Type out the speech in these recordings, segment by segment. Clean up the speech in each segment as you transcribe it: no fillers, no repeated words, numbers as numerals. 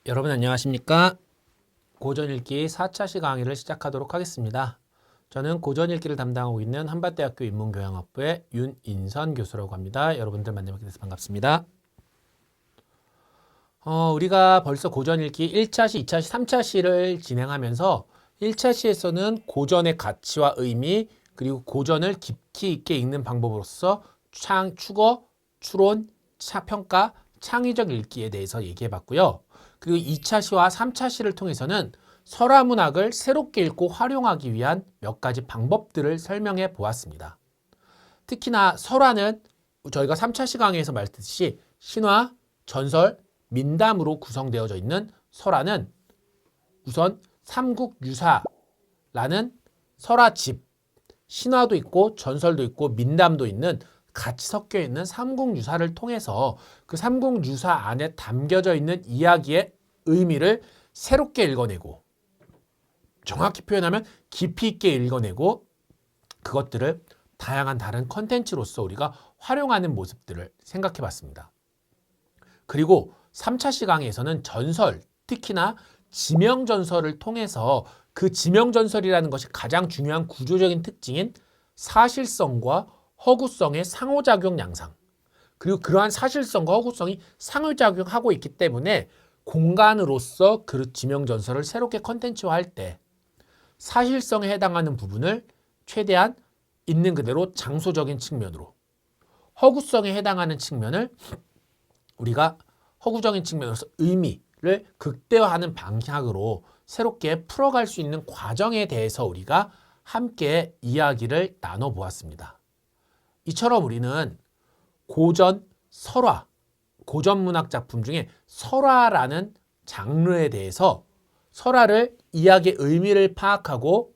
여러분 안녕하십니까? 고전읽기 4차 강의를 시작하도록 하겠습니다. 저는 고전읽기를 담당하고 있는 한밭대학교 인문교양학부의 윤인선 교수라고 합니다. 여러분들 만나뵙게 돼서 반갑습니다. 우리가 벌써 고전읽기 1차시, 2차시, 3차시를 진행하면서 1차시에서는 고전의 가치와 의미 그리고 고전을 깊이 있게 읽는 방법으로서 추거, 추론, 평가, 창의적 읽기에 대해서 얘기해봤고요. 그리고 2차시와 3차시를 통해서는 설화문학을 새롭게 읽고 활용하기 위한 몇 가지 방법들을 설명해 보았습니다. 특히나 설화는 저희가 3차시 강의에서 말했듯이 신화, 전설, 민담으로 구성되어져 있는 설화는 우선 삼국유사라는 설화집, 신화도 있고 전설도 있고 민담도 있는 같이 섞여 있는 삼국유사를 통해서 그 삼국유사 안에 담겨져 있는 이야기의 의미를 새롭게 읽어내고 정확히 표현하면 깊이 있게 읽어내고 그것들을 다양한 다른 컨텐츠로서 우리가 활용하는 모습들을 생각해 봤습니다. 그리고 3차시 강의에서는 전설, 특히나 지명전설을 통해서 그 지명전설이라는 것이 가장 중요한 구조적인 특징인 사실성과 허구성의 상호작용 양상, 그리고 그러한 사실성과 허구성이 상호작용하고 있기 때문에 공간으로서 그 지명전설을 새롭게 컨텐츠화할 때 사실성에 해당하는 부분을 최대한 있는 그대로 장소적인 측면으로, 허구성에 해당하는 측면을 우리가 허구적인 측면으로서 의미를 극대화하는 방향으로 새롭게 풀어갈 수 있는 과정에 대해서 우리가 함께 이야기를 나눠보았습니다. 이처럼 우리는 고전, 설화, 고전문학 작품 중에 설화라는 장르에 대해서 설화를 이야기의 의미를 파악하고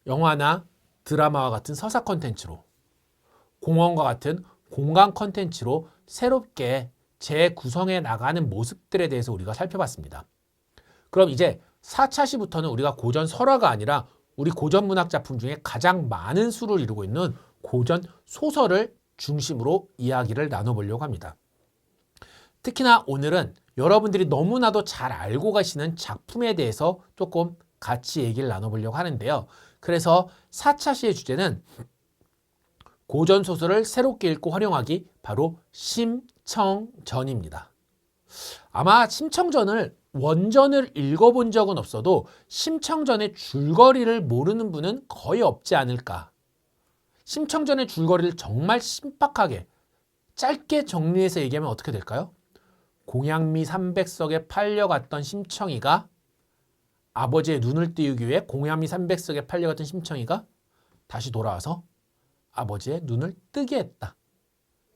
영화나 드라마와 같은 서사 콘텐츠로, 공원과 같은 공간 콘텐츠로 새롭게 재구성해 나가는 모습들에 대해서 우리가 살펴봤습니다. 그럼 이제 4차시부터는 우리가 고전 설화가 아니라 우리 고전문학 작품 중에 가장 많은 수를 이루고 있는 고전 소설을 중심으로 이야기를 나눠보려고 합니다. 특히나 오늘은 여러분들이 너무나도 잘 알고 가시는 작품에 대해서 조금 같이 얘기를 나눠보려고 하는데요. 그래서 4차시의 주제는 고전 소설을 새롭게 읽고 활용하기, 바로 심청전입니다. 아마 심청전을 원전을 읽어본 적은 없어도 심청전의 줄거리를 모르는 분은 거의 없지 않을까. 심청전의 줄거리를 정말 신박하게 짧게 정리해서 얘기하면 어떻게 될까요? 공양미 300석에 팔려갔던 심청이가, 아버지의 눈을 띄우기 위해 공양미 300석에 팔려갔던 심청이가 다시 돌아와서 아버지의 눈을 뜨게 했다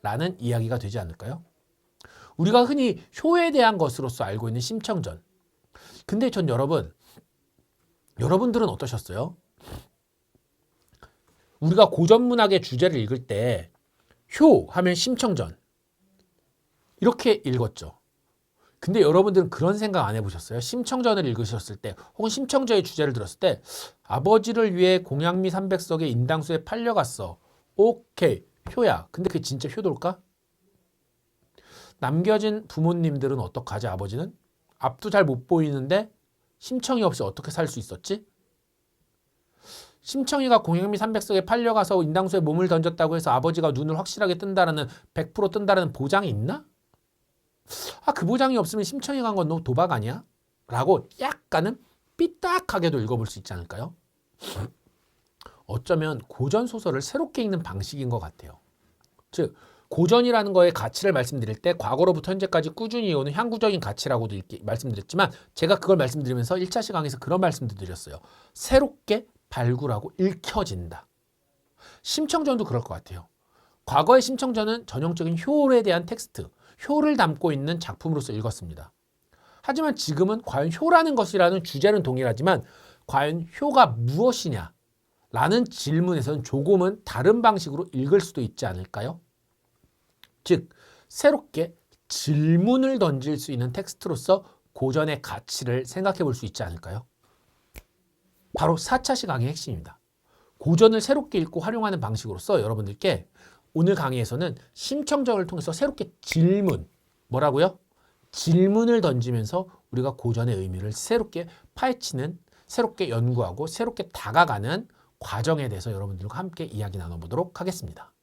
라는 이야기가 되지 않을까요? 우리가 흔히 효에 대한 것으로서 알고 있는 심청전. 근데 전 여러분들은 어떠셨어요? 우리가 고전문학의 주제를 읽을 때 효 하면 심청전 이렇게 읽었죠. 근데 여러분들은 그런 생각 안 해보셨어요? 심청전을 읽으셨을 때 혹은 심청전의 주제를 들었을 때 아버지를 위해 공양미 300석의 인당수에 팔려갔어. 오케이, 효야. 근데 그게 진짜 효돌까? 남겨진 부모님들은 어떡하지? 아버지는? 앞도 잘 못 보이는데 심청이 없이 어떻게 살 수 있었지? 심청이가 공양미 300석에 팔려가서 인당수에 몸을 던졌다고 해서 아버지가 눈을 확실하게 뜬다라는 100% 뜬다라는 보장이 있나? 그 보장이 없으면 심청이 간 건 너무 도박 아니야? 라고 약간은 삐딱하게도 읽어볼 수 있지 않을까요? 어쩌면 고전 소설을 새롭게 읽는 방식인 것 같아요. 즉 고전이라는 거의 가치를 말씀드릴 때 과거로부터 현재까지 꾸준히 이어오는 향구적인 가치라고도 말씀드렸지만 제가 그걸 말씀드리면서 1차 시간에서 그런 말씀도 드렸어요. 새롭게 발굴하고 읽혀진다. 심청전도 그럴 것 같아요. 과거의 심청전은 전형적인 효에 대한 텍스트, 효를 담고 있는 작품으로서 읽었습니다. 하지만 지금은 과연 효라는 것이라는 주제는 동일하지만 과연 효가 무엇이냐 라는 질문에서는 조금은 다른 방식으로 읽을 수도 있지 않을까요? 즉 새롭게 질문을 던질 수 있는 텍스트로서 고전의 가치를 생각해 볼 수 있지 않을까요? 바로 4차시 강의의 핵심입니다. 고전을 새롭게 읽고 활용하는 방식으로서 여러분들께 오늘 강의에서는 심청전을 통해서 새롭게 질문, 뭐라고요? 질문을 던지면서 우리가 고전의 의미를 새롭게 파헤치는, 새롭게 연구하고 새롭게 다가가는 과정에 대해서 여러분들과 함께 이야기 나눠보도록 하겠습니다.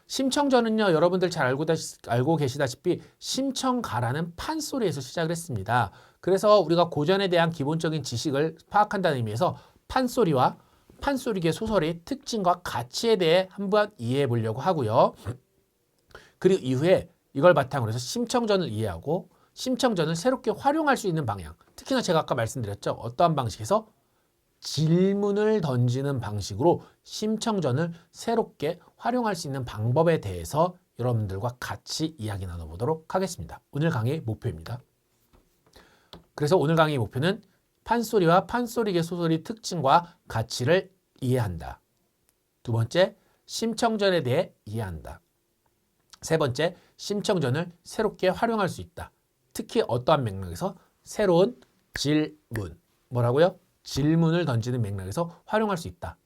심청전은요, 여러분들 잘 알고 계시다시피 심청가라는 판소리에서 시작을 했습니다. 그래서 우리가 고전에 대한 기본적인 지식을 파악한다는 의미에서 판소리와 판소리계 소설의 특징과 가치에 대해 한번 이해해 보려고 하고요. 그리고 이후에 이걸 바탕으로 해서 심청전을 이해하고 심청전을 새롭게 활용할 수 있는 방향, 특히나 제가 아까 말씀드렸죠. 어떠한 방식에서 질문을 던지는 방식으로 심청전을 새롭게 활용할 수 있는 방법에 대해서 여러분들과 같이 이야기 나눠보도록 하겠습니다. 오늘 강의의 목표입니다. 그래서 오늘 강의의 목표는 판소리와 판소리계 소설의 특징과 가치를 이해한다. 두 번째, 심청전에 대해 이해한다. 세 번째, 심청전을 새롭게 활용할 수 있다. 특히 어떠한 맥락에서 새로운 질문, 뭐라고요? 질문을 던지는 맥락에서 활용할 수 있다.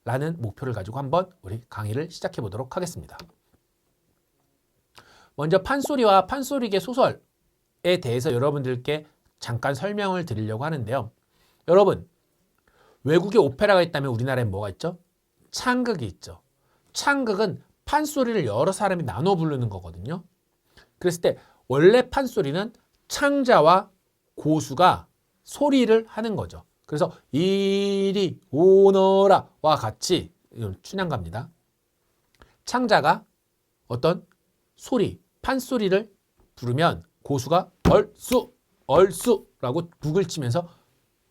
라는 목표를 가지고 한번 우리 강의를 시작해 보도록 하겠습니다. 먼저 판소리와 판소리계 소설에 대해서 여러분들께 잠깐 설명을 드리려고 하는데요. 여러분, 외국에 오페라가 있다면 우리나라에 뭐가 있죠? 창극이 있죠. 창극은 판소리를 여러 사람이 나눠 부르는 거거든요. 그랬을 때 원래 판소리는 창자와 고수가 소리를 하는 거죠. 그래서 이리 오너라와 같이 춘향가입니다. 창자가 어떤 소리, 판소리를 부르면 고수가 얼쑤, 얼쑤라고 북을 치면서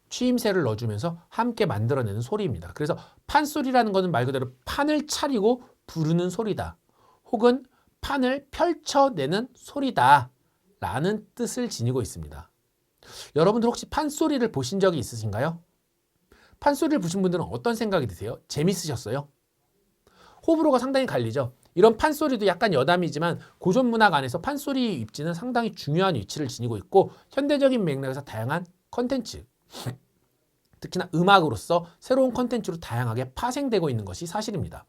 취임새를 넣어주면서 함께 만들어내는 소리입니다. 그래서 판소리라는 것은 말 그대로 판을 차리고 부르는 소리다. 혹은 판을 펼쳐내는 소리다. 라는 뜻을 지니고 있습니다. 여러분들 혹시 판소리를 보신 적이 있으신가요? 판소리를 보신 분들은 어떤 생각이 드세요? 재밌으셨어요? 호불호가 상당히 갈리죠. 이런 판소리도 약간 여담이지만 고전 문학 안에서 판소리 입지는 상당히 중요한 위치를 지니고 있고 현대적인 맥락에서 다양한 컨텐츠, 특히나 음악으로서 새로운 컨텐츠로 다양하게 파생되고 있는 것이 사실입니다.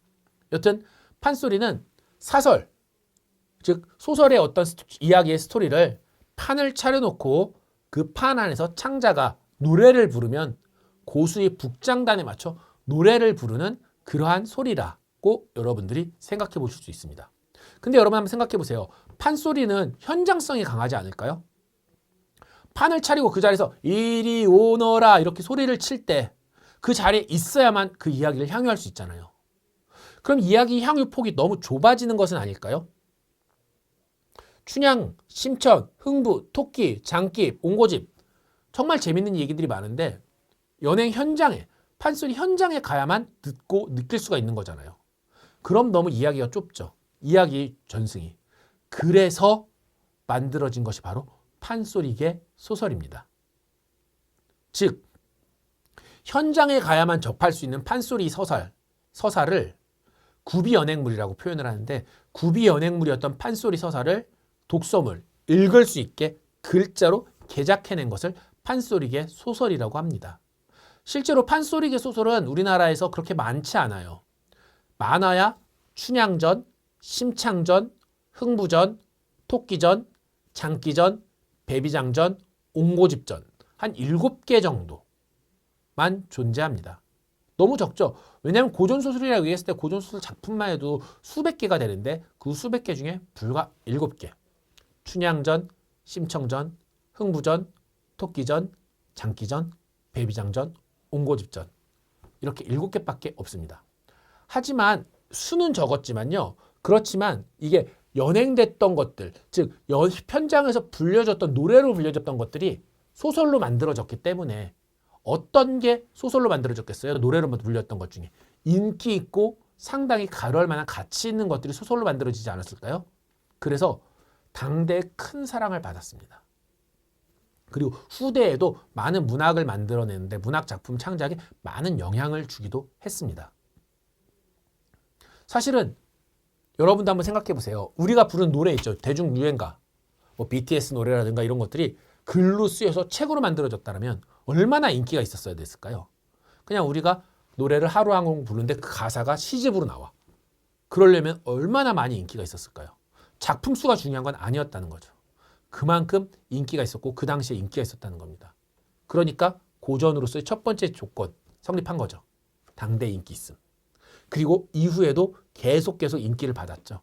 여튼 판소리는 사설, 즉 소설의 어떤 이야기의 스토리를 판을 차려놓고 그 판 안에서 창자가 노래를 부르면 고수의 북장단에 맞춰 노래를 부르는 그러한 소리라고 여러분들이 생각해 보실 수 있습니다. 근데 여러분 한번 생각해 보세요. 판소리는 현장성이 강하지 않을까요? 판을 차리고 그 자리에서 이리 오너라 이렇게 소리를 칠 때 그 자리에 있어야만 그 이야기를 향유할 수 있잖아요. 그럼 이야기 향유 폭이 너무 좁아지는 것은 아닐까요? 춘향, 심천, 흥부, 토끼, 장기, 옹고집 정말 재밌는 얘기들이 많은데 연행 현장에, 판소리 현장에 가야만 듣고 느낄 수가 있는 거잖아요. 그럼 너무 이야기가 좁죠. 이야기 전승이. 그래서 만들어진 것이 바로 판소리계 소설입니다. 즉 현장에 가야만 접할 수 있는 판소리 서사를 구비연행물이라고 표현을 하는데 구비연행물이었던 판소리 서사를 독서물, 읽을 수 있게 글자로 개작해낸 것을 판소리계 소설이라고 합니다. 실제로 판소리계 소설은 우리나라에서 그렇게 많지 않아요. 많아야 춘향전, 심창전, 흥부전, 토끼전, 장기전, 배비장전, 옹고집전 한 7개 정도만 존재합니다. 너무 적죠. 왜냐하면 고전소설이라고 얘기했을 때 고전소설 작품만 해도 수백 개가 되는데 그 수백 개 중에 불과 7개. 춘향전, 심청전, 흥부전, 토끼전, 장기전, 배비장전, 옹고집전 이렇게 7개밖에 없습니다. 하지만 수는 적었지만요. 그렇지만 이게 연행됐던 것들, 즉 현장에서 불려졌던 노래로 불려졌던 것들이 소설로 만들어졌기 때문에 어떤 게 소설로 만들어졌겠어요? 노래로 불렸던 것 중에 인기 있고 상당히 가려할 만한 가치 있는 것들이 소설로 만들어지지 않았을까요? 그래서 당대에 큰 사랑을 받았습니다. 그리고 후대에도 많은 문학을 만들어내는데 문학 작품 창작에 많은 영향을 주기도 했습니다. 사실은 여러분도 한번 생각해 보세요. 우리가 부른 노래 있죠. 대중유행가, 뭐 BTS 노래라든가 이런 것들이 글로 쓰여서 책으로 만들어졌다면 얼마나 인기가 있었어야 됐을까요? 그냥 우리가 노래를 하루 한 곡 부르는데 그 가사가 시집으로 나와. 그러려면 얼마나 많이 인기가 있었을까요? 작품 수가 중요한 건 아니었다는 거죠. 그만큼 인기가 있었고 그 당시에 인기가 있었다는 겁니다. 그러니까 고전으로서의 첫 번째 조건 성립한 거죠. 당대 인기 있음. 그리고 이후에도 계속 인기를 받았죠.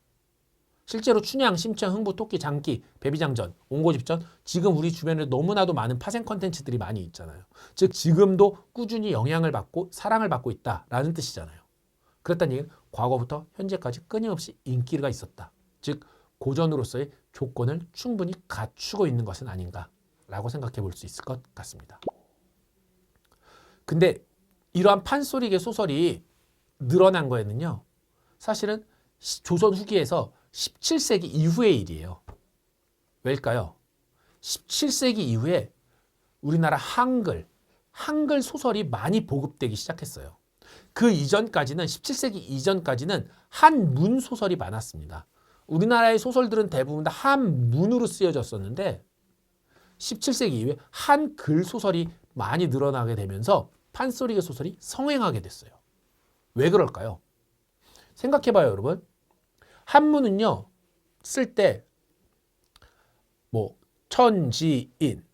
실제로 춘향, 심청, 흥부, 토끼, 장기, 배비장전, 옹고집전 지금 우리 주변에 너무나도 많은 파생 컨텐츠들이 많이 있잖아요. 즉 지금도 꾸준히 영향을 받고 사랑을 받고 있다라는 뜻이잖아요. 그렇다는 얘기는 과거부터 현재까지 끊임없이 인기가 있었다. 즉 고전으로서의 조건을 충분히 갖추고 있는 것은 아닌가라고 생각해 볼 수 있을 것 같습니다. 근데 이러한 판소리계 소설이 늘어난 거에는요. 사실은 조선 후기에서 17세기 이후의 일이에요. 왜일까요? 17세기 이후에 우리나라 한글 소설이 많이 보급되기 시작했어요. 그 이전까지는 17세기 이전까지는 한문 소설이 많았습니다. 우리나라의 소설들은 대부분 다 한문으로 쓰여졌었는데 17세기 이후에 한글 소설이 많이 늘어나게 되면서 판소리계 소설이 성행하게 됐어요. 왜 그럴까요? 생각해봐요, 여러분. 한문은요, 쓸 때 뭐 천지인,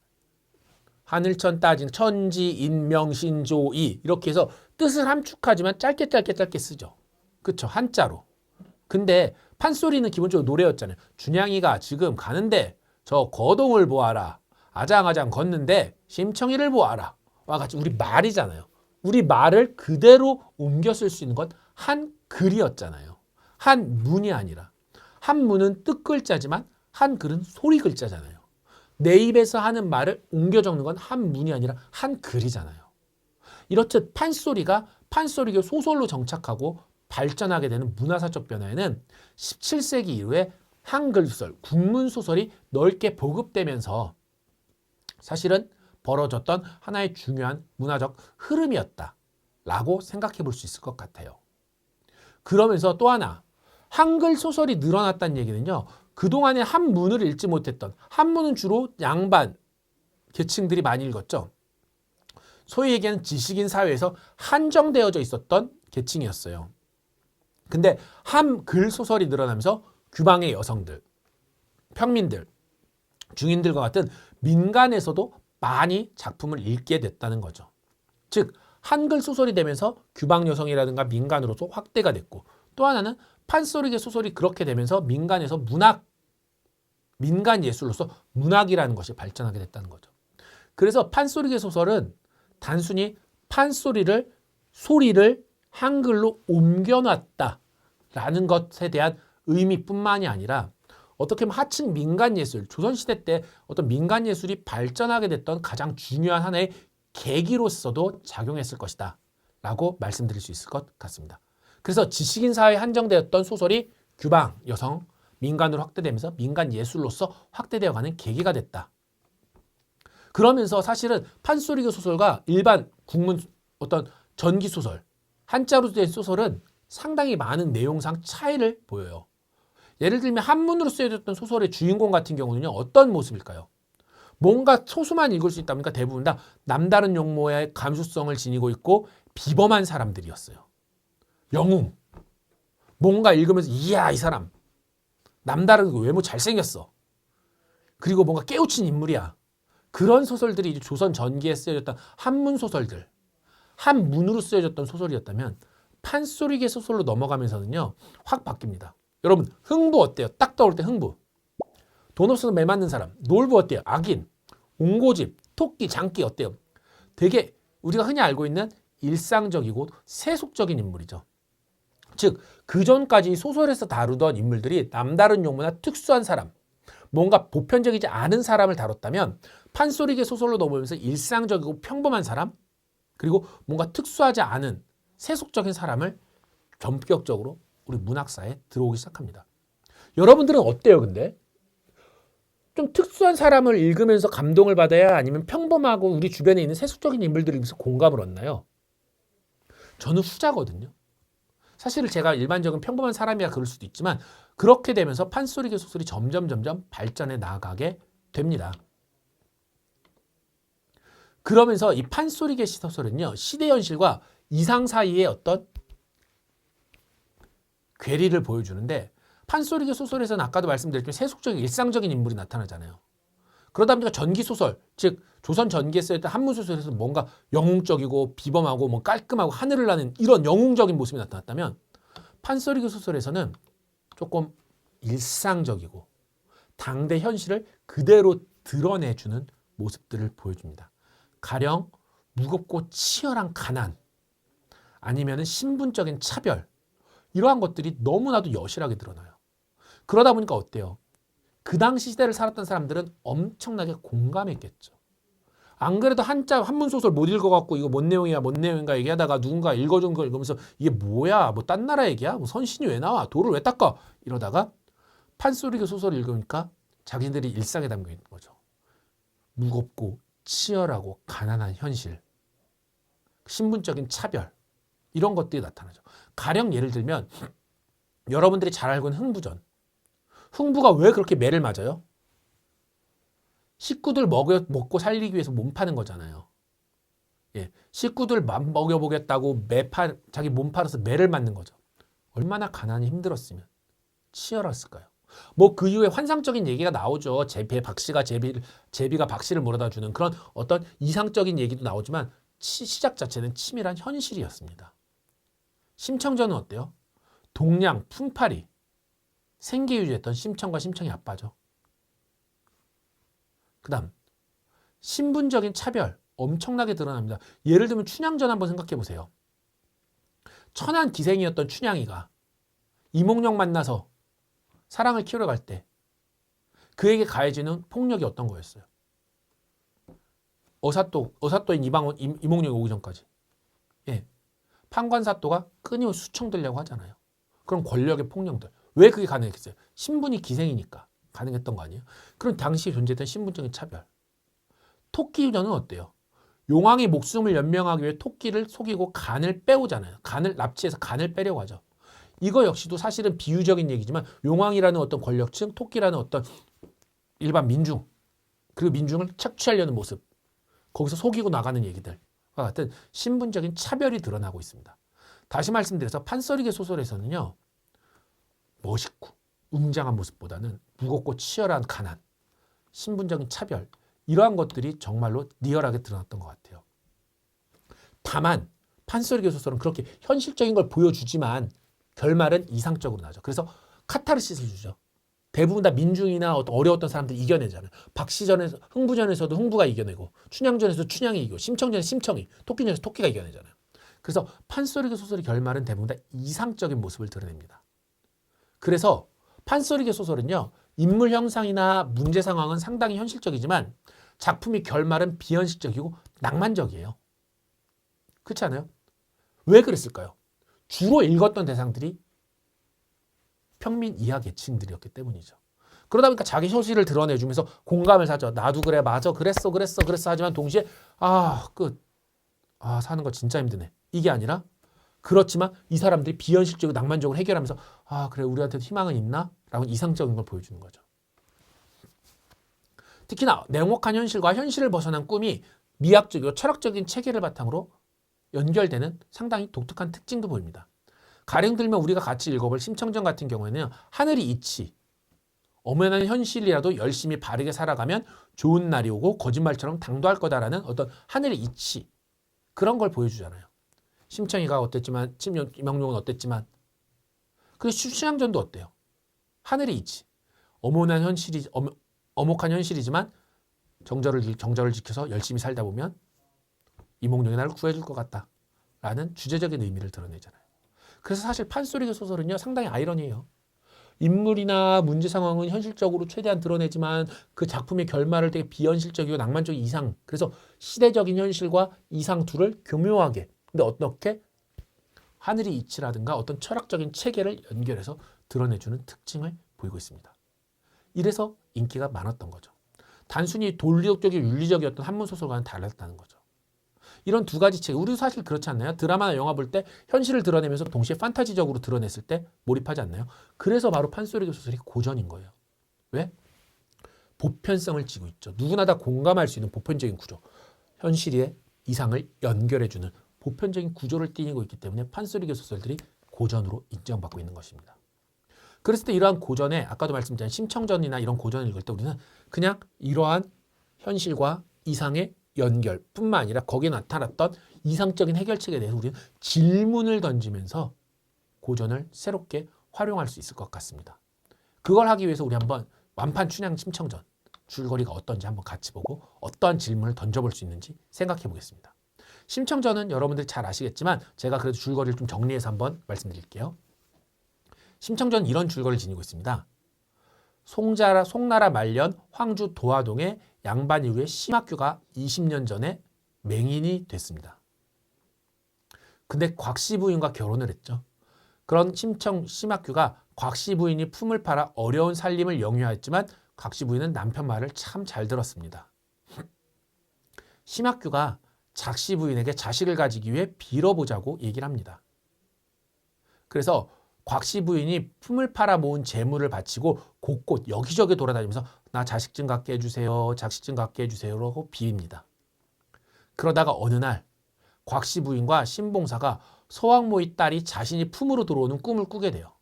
하늘천 따진 천지인 명신조이 이렇게 해서 뜻을 함축하지만 짧게 쓰죠. 그쵸? 한자로. 근데 판소리는 기본적으로 노래였잖아요. 준양이가 지금 가는데 저 거동을 보아라. 아장아장 걷는데 심청이를 보아라. 와 같이 우리 말이잖아요. 우리 말을 그대로 옮겨 쓸 수 있는 건 한글이었잖아요. 한문이 아니라. 한문은 뜻글자지만 한글은 소리글자잖아요. 내 입에서 하는 말을 옮겨 적는 건 한문이 아니라 한글이잖아요. 이렇듯 판소리가 소설로 정착하고 발전하게 되는 문화사적 변화에는 17세기 이후에 한글 소설, 국문 소설이 넓게 보급되면서 사실은 벌어졌던 하나의 중요한 문화적 흐름이었다라고 생각해 볼 수 있을 것 같아요. 그러면서 또 하나 한글 소설이 늘어났다는 얘기는요. 그동안에 한문을 읽지 못했던 한문은 주로 양반 계층들이 많이 읽었죠. 소위 얘기하는 지식인 사회에서 한정되어져 있었던 계층이었어요. 근데 한글 소설이 늘어나면서 규방의 여성들, 평민들, 중인들과 같은 민간에서도 많이 작품을 읽게 됐다는 거죠. 즉 한글 소설이 되면서 규방 여성이라든가 민간으로서 확대가 됐고 또 하나는 판소리계 소설이 그렇게 되면서 민간에서 민간 예술로서 문학이라는 것이 발전하게 됐다는 거죠. 그래서 판소리계 소설은 단순히 소리를 한글로 옮겨놨다라는 것에 대한 의미뿐만이 아니라 어떻게 보면 하층 민간예술, 조선시대 때 어떤 민간예술이 발전하게 됐던 가장 중요한 하나의 계기로서도 작용했을 것이다 라고 말씀드릴 수 있을 것 같습니다. 그래서 지식인 사회에 한정되었던 소설이 규방, 여성, 민간으로 확대되면서 민간예술로서 확대되어가는 계기가 됐다. 그러면서 사실은 판소리계 소설과 일반 국문 어떤 전기소설, 한자로 된 소설은 상당히 많은 내용상 차이를 보여요. 예를 들면 한문으로 쓰여졌던 소설의 주인공 같은 경우는요. 어떤 모습일까요? 뭔가 소수만 읽을 수 있다 보니까 대부분 다 남다른 용모의 감수성을 지니고 있고 비범한 사람들이었어요. 영웅. 뭔가 읽으면서 이야 이 사람. 남다른 외모 잘생겼어. 그리고 뭔가 깨우친 인물이야. 그런 소설들이 이제 조선 전기에 쓰여졌던 한문 소설들. 한문으로 쓰여졌던 소설이었다면 판소리계 소설로 넘어가면서는요. 확 바뀝니다. 여러분 흥부 어때요? 딱 떠올 때 흥부. 돈 없어서 매 맞는 사람. 놀부 어때요? 악인. 옹고집, 토끼, 장기 어때요? 되게 우리가 흔히 알고 있는 일상적이고 세속적인 인물이죠. 즉 그전까지 소설에서 다루던 인물들이 남다른 용모나 특수한 사람, 뭔가 보편적이지 않은 사람을 다뤘다면 판소리계 소설로 넘어오면서 일상적이고 평범한 사람, 그리고 뭔가 특수하지 않은 세속적인 사람을 전격적으로 우리 문학사에 들어오기 시작합니다. 여러분들은 어때요, 근데? 좀 특수한 사람을 읽으면서 감동을 받아야 아니면 평범하고 우리 주변에 있는 세속적인 인물들을 읽으면서 공감을 얻나요? 저는 후자거든요. 사실 제가 일반적인 평범한 사람이야 그럴 수도 있지만 그렇게 되면서 판소리계 소설이 점점 발전해 나가게 됩니다. 그러면서 이 판소리계 소설은요. 시대 현실과 이상 사이의 어떤 괴리를 보여주는데 판소리계 소설에서는 아까도 말씀드렸지만 세속적인 일상적인 인물이 나타나잖아요. 그러다 보니까 전기소설, 즉 조선 전기에 쓰였던 한문소설에서 뭔가 영웅적이고 비범하고 뭐 깔끔하고 하늘을 나는 이런 영웅적인 모습이 나타났다면 판소리계 소설에서는 조금 일상적이고 당대 현실을 그대로 드러내주는 모습들을 보여줍니다. 가령 무겁고 치열한 가난, 아니면 신분적인 차별, 이러한 것들이 너무나도 여실하게 드러나요. 그러다 보니까 어때요? 그 당시 시대를 살았던 사람들은 엄청나게 공감했겠죠. 안 그래도 한문 소설 못 읽어갖고 이거 뭔 내용이야, 뭔 내용인가 얘기하다가 누군가 읽어준 걸 읽으면서 이게 뭐야, 뭐 딴 나라 얘기야, 뭐 선신이 왜 나와, 돌을 왜 닦아, 이러다가 판소리계 소설을 읽으니까 자기들이 일상에 담겨 있는 거죠. 무겁고 치열하고 가난한 현실, 신분적인 차별, 이런 것들이 나타나죠. 가령 예를 들면 여러분들이 잘 알고 있는 흥부전. 흥부가 왜 그렇게 매를 맞아요? 식구들 먹고 살리기 위해서 몸 파는 거잖아요. 예, 식구들 먹여보겠다고 자기 몸 팔아서 매를 맞는 거죠. 얼마나 가난이 힘들었으면 치열했을까요? 뭐 그 이후에 환상적인 얘기가 나오죠. 제비가 박씨를 몰아다 주는 그런 어떤 이상적인 얘기도 나오지만 시작 자체는 치밀한 현실이었습니다. 심청전은 어때요? 동량, 품팔이, 생계유지했던 심청과 심청의 아빠죠. 그 다음 신분적인 차별 엄청나게 드러납니다. 예를 들면 춘향전 한번 생각해 보세요. 천한 기생이었던 춘향이가 이몽룡 만나서 사랑을 키우러 갈 때 그에게 가해지는 폭력이 어떤 거였어요? 어사또인 이몽룡이 오기 전까지. 예. 판관사또가 끊임없이 수청들려고 하잖아요. 그럼 권력의 폭력들. 왜 그게 가능했겠어요? 신분이 기생이니까 가능했던 거 아니에요? 그럼 당시에 존재했던 신분적인 차별. 토끼전은 어때요? 용왕이 목숨을 연명하기 위해 토끼를 속이고 간을 빼오잖아요. 간을 납치해서 간을 빼려고 하죠. 이거 역시도 사실은 비유적인 얘기지만 용왕이라는 어떤 권력층, 토끼라는 어떤 일반 민중, 그리고 민중을 착취하려는 모습, 거기서 속이고 나가는 얘기들과 같은 신분적인 차별이 드러나고 있습니다. 다시 말씀드려서 판소리계 소설에서는요, 멋있고 웅장한 모습보다는 무겁고 치열한 가난, 신분적인 차별, 이러한 것들이 정말로 리얼하게 드러났던 것 같아요. 다만 판소리계 소설은 그렇게 현실적인 걸 보여주지만 결말은 이상적으로 나죠. 그래서 카타르시스를 주죠. 대부분 다 민중이나 어려웠던 사람들이 이겨내잖아요. 박시전에서 흥부전에서도 흥부가 이겨내고, 춘향전에서 춘향이 이기고, 심청전에서 심청이, 토끼전에서 토끼가 이겨내잖아요. 그래서 판소리계 소설의 결말은 대부분 다 이상적인 모습을 드러냅니다. 그래서 판소리계 소설은요, 인물 형상이나 문제 상황은 상당히 현실적이지만 작품의 결말은 비현실적이고 낭만적이에요. 그렇지 않아요? 왜 그랬을까요? 주로 읽었던 대상들이 평민 이하 계층들이었기 때문이죠. 그러다 보니까 자기 현실을 드러내주면서 공감을 사죠. 나도 그래, 맞아, 그랬어 하지만 동시에 사는 거 진짜 힘드네. 이게 아니라 그렇지만 이 사람들이 비현실적이고 낭만적으로 해결하면서 그래, 우리한테도 희망은 있나? 라고 이상적인 걸 보여주는 거죠. 특히나 냉혹한 현실과 현실을 벗어난 꿈이 미학적이고 철학적인 체계를 바탕으로 연결되는 상당히 독특한 특징도 보입니다. 가령 들면 우리가 같이 읽어볼 심청전 같은 경우에는 하늘이 있지, 엄연한 현실이라도 열심히 바르게 살아가면 좋은 날이 오고 거짓말처럼 당도할 거다라는 어떤 하늘의 이치, 그런 걸 보여주잖아요. 심청이가 어땠지만 이명룡은 어땠지만, 그리고 춘향전도 어때요? 하늘의 이치, 엄혹한 현실이지만 정절을 지켜서 열심히 살다 보면 이몽룡이 나를 구해줄 것 같다라는 주제적인 의미를 드러내잖아요. 그래서 사실 판소리계 소설은요, 상당히 아이러니해요. 인물이나 문제 상황은 현실적으로 최대한 드러내지만 그 작품의 결말을 되게 비현실적이고 낭만적인 이상, 그래서 시대적인 현실과 이상 둘을 교묘하게, 근데 어떻게 하늘의 이치라든가 어떤 철학적인 체계를 연결해서 드러내주는 특징을 보이고 있습니다. 이래서 인기가 많았던 거죠. 단순히 논리적이고 윤리적이었던 한문 소설과는 달랐다는 거죠. 이런 두 가지 책, 우리도 사실 그렇지 않나요? 드라마나 영화 볼 때 현실을 드러내면서 동시에 판타지적으로 드러냈을 때 몰입하지 않나요? 그래서 바로 판소리계 소설이 고전인 거예요. 왜? 보편성을 띠고 있죠. 누구나 다 공감할 수 있는 보편적인 구조, 현실의 이상을 연결해주는 보편적인 구조를 띠고 있기 때문에 판소리계 소설들이 고전으로 인정받고 있는 것입니다. 그랬을 때 이러한 고전에 아까도 말씀드린 심청전이나 이런 고전을 읽을 때 우리는 그냥 이러한 현실과 이상의 연결뿐만 아니라 거기에 나타났던 이상적인 해결책에 대해서 우리는 질문을 던지면서 고전을 새롭게 활용할 수 있을 것 같습니다. 그걸 하기 위해서 우리 한번 완판 춘향 심청전 줄거리가 어떤지 한번 같이 보고 어떠한 질문을 던져볼 수 있는지 생각해 보겠습니다. 심청전은 여러분들이 잘 아시겠지만 제가 그래도 줄거리를 좀 정리해서 한번 말씀드릴게요. 심청전은 이런 줄거리를 지니고 있습니다. 송나라 말년 황주 도화동의 양반 이후에 심학규가 20년 전에 맹인이 됐습니다. 근데 곽씨 부인과 결혼을 했죠. 그런 심학규가 곽씨 부인이 품을 팔아 어려운 살림을 영위하였지만 곽씨 부인은 남편 말을 참 잘 들었습니다. 심학규가 작씨 부인에게 자식을 가지기 위해 빌어보자고 얘기를 합니다. 그래서 곽씨 부인이 품을 팔아 모은 재물을 바치고 곳곳 여기저기 돌아다니면서 나 자식 좀 갖게 해주세요. 자식 좀 갖게 해주세요. 라고 빌입니다. 그러다가 어느 날 곽씨 부인과 신봉사가 서왕모의 딸이 자신이 품으로 들어오는 꿈을 꾸게 돼요.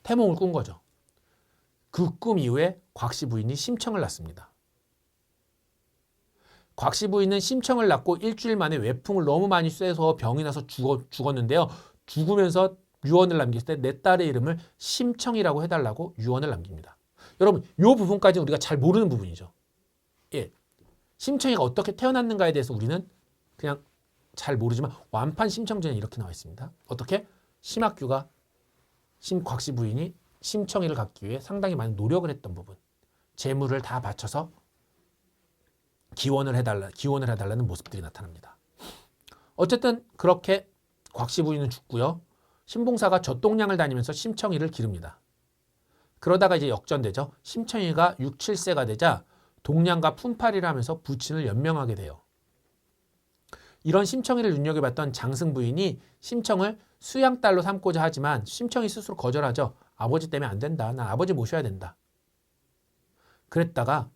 태몽을 꾼 거죠. 그 꿈 이후에 곽씨 부인이 심청을 낳습니다. 곽씨 부인은 심청을 낳고 일주일 만에 외풍을 너무 많이 쐬서 병이 나서 죽었는데요. 죽으면서 유언을 남겼을 때 내 딸의 이름을 심청이라고 해달라고 유언을 남깁니다. 여러분, 이 부분까지는 우리가 잘 모르는 부분이죠. 예, 심청이가 어떻게 태어났는가에 대해서 우리는 그냥 잘 모르지만 완판 심청전에 이렇게 나와 있습니다. 어떻게? 심학규가 곽씨 부인이 심청이를 갖기 위해 상당히 많은 노력을 했던 부분, 재물을 다 바쳐서 기원을 해달라는 모습들이 나타납니다. 어쨌든 그렇게 곽씨 부인은 죽고요. 신봉사가 젖동량을 다니면서 심청이를 기릅니다. 그러다가 이제 역전되죠. 심청이가 6, 7세가 되자 동량과 품팔이를 하면서 부친을 연명하게 돼요. 이런 심청이를 눈여겨봤던 장승 부인이 심청을 수양딸로 삼고자 하지만 심청이 스스로 거절하죠. 아버지 때문에 안 된다. 난 아버지 모셔야 된다. 그랬다가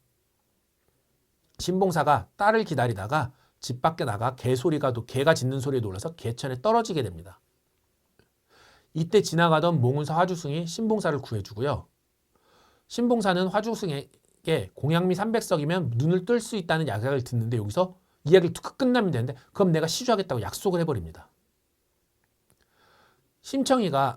신봉사가 딸을 기다리다가 집 밖에 나가 개가 짖는 소리에 놀라서 개천에 떨어지게 됩니다. 이때 지나가던 몽운사 화주승이 신봉사를 구해주고요. 신봉사는 화주승에게 공양미 300석이면 눈을 뜰 수 있다는 약약을 듣는데 여기서 이야기를 툭 끝나면 되는데 그럼 내가 시주하겠다고 약속을 해버립니다. 심청이는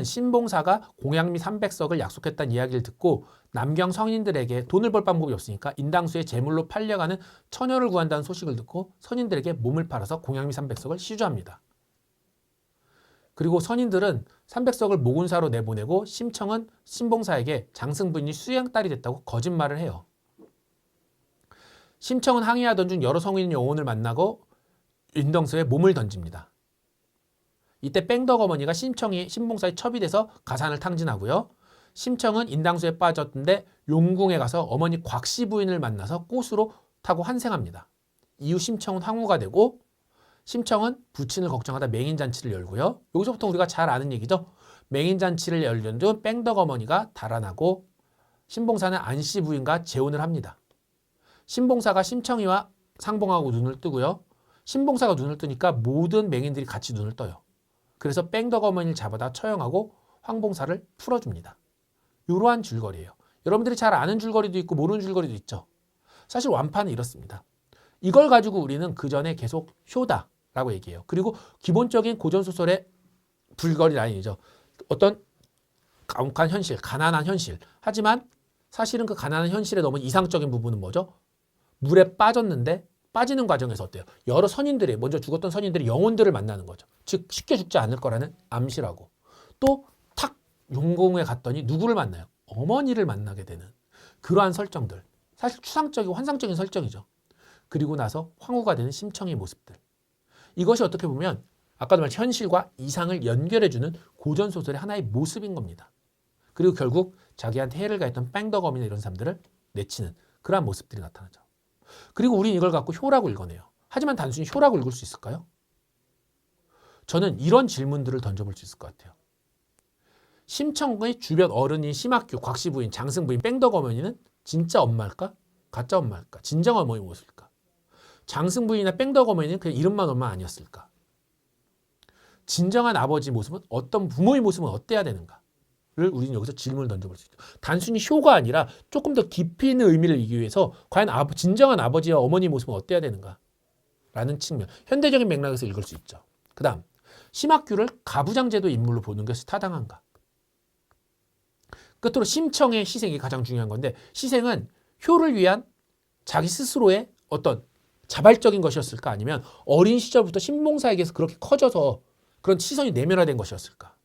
신봉사가 공양미 300석을 약속했다는 이야기를 듣고 남경 성인들에게 돈을 벌 방법이 없으니까 인당수에 제물로 팔려가는 처녀를 구한다는 소식을 듣고 선인들에게 몸을 팔아서 공양미 300석을 시주합니다. 그리고 선인들은 300석을 모군사로 내보내고 심청은 신봉사에게 장승 부인이 수양딸이 됐다고 거짓말을 해요. 심청은 항의하던 중 여러 성인 영혼을 만나고 인당수에 몸을 던집니다. 이때 뺑덕 어머니가 신봉사의 첩이 돼서 가산을 탕진하고요. 심청은 인당수에 빠졌는데 용궁에 가서 어머니 곽씨 부인을 만나서 꽃으로 타고 환생합니다. 이후 심청은 황후가 되고 심청은 부친을 걱정하다 맹인잔치를 열고요. 여기서부터 우리가 잘 아는 얘기죠. 맹인잔치를 열던 중 뺑덕 어머니가 달아나고 신봉사는 안씨 부인과 재혼을 합니다. 신봉사가 심청이와 상봉하고 눈을 뜨고요. 신봉사가 눈을 뜨니까 모든 맹인들이 같이 눈을 떠요. 그래서 뺑덕 어머니를 잡아다 처형하고 황봉사를 풀어줍니다. 이러한 줄거리예요. 여러분들이 잘 아는 줄거리도 있고 모르는 줄거리도 있죠. 사실 완판은 이렇습니다. 이걸 가지고 우리는 그 전에 계속 효다라고 얘기해요. 그리고 기본적인 고전소설의 줄거리 라인이죠. 어떤 가혹한 현실, 가난한 현실. 하지만 사실은 그 가난한 현실에 너무 이상적인 부분은 뭐죠? 물에 빠졌는데 빠지는 과정에서 어때요? 여러 선인들이 먼저 죽었던 선인들이 영혼들을 만나는 거죠. 즉 쉽게 죽지 않을 거라는 암시라고. 또 탁 용궁에 갔더니 누구를 만나요? 어머니를 만나게 되는 그러한 설정들. 사실 추상적이고 환상적인 설정이죠. 그리고 나서 황후가 되는 심청의 모습들. 이것이 어떻게 보면 아까도 말한 현실과 이상을 연결해주는 고전소설의 하나의 모습인 겁니다. 그리고 결국 자기한테 해를 가했던 뺑덕어미나 이런 사람들을 내치는 그러한 모습들이 나타나죠. 그리고 우린 이걸 갖고 효라고 읽어내요. 하지만 단순히 효라고 읽을 수 있을까요? 저는 이런 질문들을 던져볼 수 있을 것 같아요. 심청의 주변 어른인 심학규, 곽씨 부인, 장승 부인, 뺑덕 어머니는 진짜 엄마일까? 가짜 엄마일까? 진정 어머니 모습일까? 장승 부인이나 뺑덕 어머니는 그냥 이름만 엄마 아니었을까? 진정한 아버지 모습은 어떤 부모의 모습은 어때야 되는가를 우리는 여기서 질문을 던져볼 수 있죠. 단순히 쇼가 아니라 조금 더 깊이 있는 의미를 이기 위해서 과연 진정한 아버지와 어머니의 모습은 어때야 되는가라는 측면, 현대적인 맥락에서 읽을 수 있죠. 그 다음, 심학규를 가부장제도 인물로 보는 것이 타당한가? 끝으로 심청의 희생이 가장 중요한 건데, 희생은 효를 위한 자기 스스로의 어떤 자발적인 것이었을까? 아니면 어린 시절부터 신봉사에게서 그렇게 커져서 그런 시선이 내면화된 것이었을까?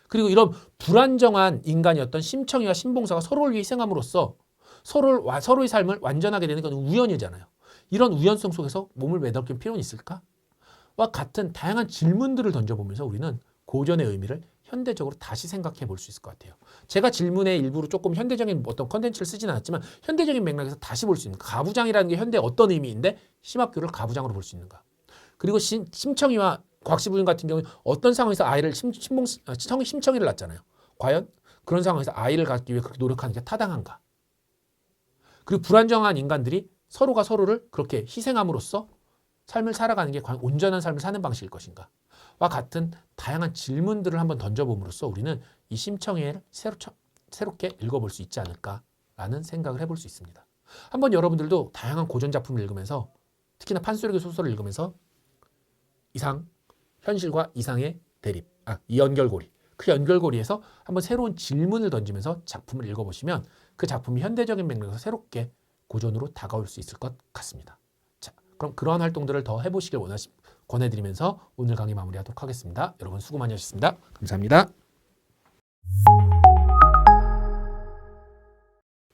그리고 이런 불안정한 인간이었던 심청이와 신봉사가 서로를 위해 희생함으로써 서로의 삶을 완전하게 되는 건 우연이잖아요. 이런 우연성 속에서 몸을 매달릴 필요는 있을까? 와 같은 다양한 질문들을 던져보면서 우리는 고전의 의미를 현대적으로 다시 생각해 볼 수 있을 것 같아요. 제가 질문의 일부로 조금 현대적인 어떤 컨텐츠를 쓰진 않았지만 현대적인 맥락에서 다시 볼 수 있는 가부장이라는 게 현대 어떤 의미인데 심학규를 가부장으로 볼 수 있는가. 그리고 심청이와 곽씨 부인 같은 경우는 어떤 상황에서 아이를 심청이를 낳잖아요. 과연 그런 상황에서 아이를 갖기 위해 그렇게 노력하는 게 타당한가. 그리고 불안정한 인간들이 서로가 서로를 그렇게 희생함으로써 삶을 살아가는 게 과연 온전한 삶을 사는 방식일 것인가. 와 같은 다양한 질문들을 한번 던져봄으로써 우리는 이 심청회를 새롭게 읽어볼 수 있지 않을까라는 생각을 해볼 수 있습니다. 한번 여러분들도 다양한 고전 작품을 읽으면서 특히나 판소리교 소설을 읽으면서 현실과 이상의 대립, 이 연결고리, 그 연결고리에서 한번 새로운 질문을 던지면서 작품을 읽어보시면 그 작품이 현대적인 맥락에서 새롭게 고전으로 다가올 수 있을 것 같습니다. 자, 그럼 그러한 활동들을 더 해보시길 권해드리면서 오늘 강의 마무리하도록 하겠습니다. 여러분 수고 많이 하셨습니다. 감사합니다.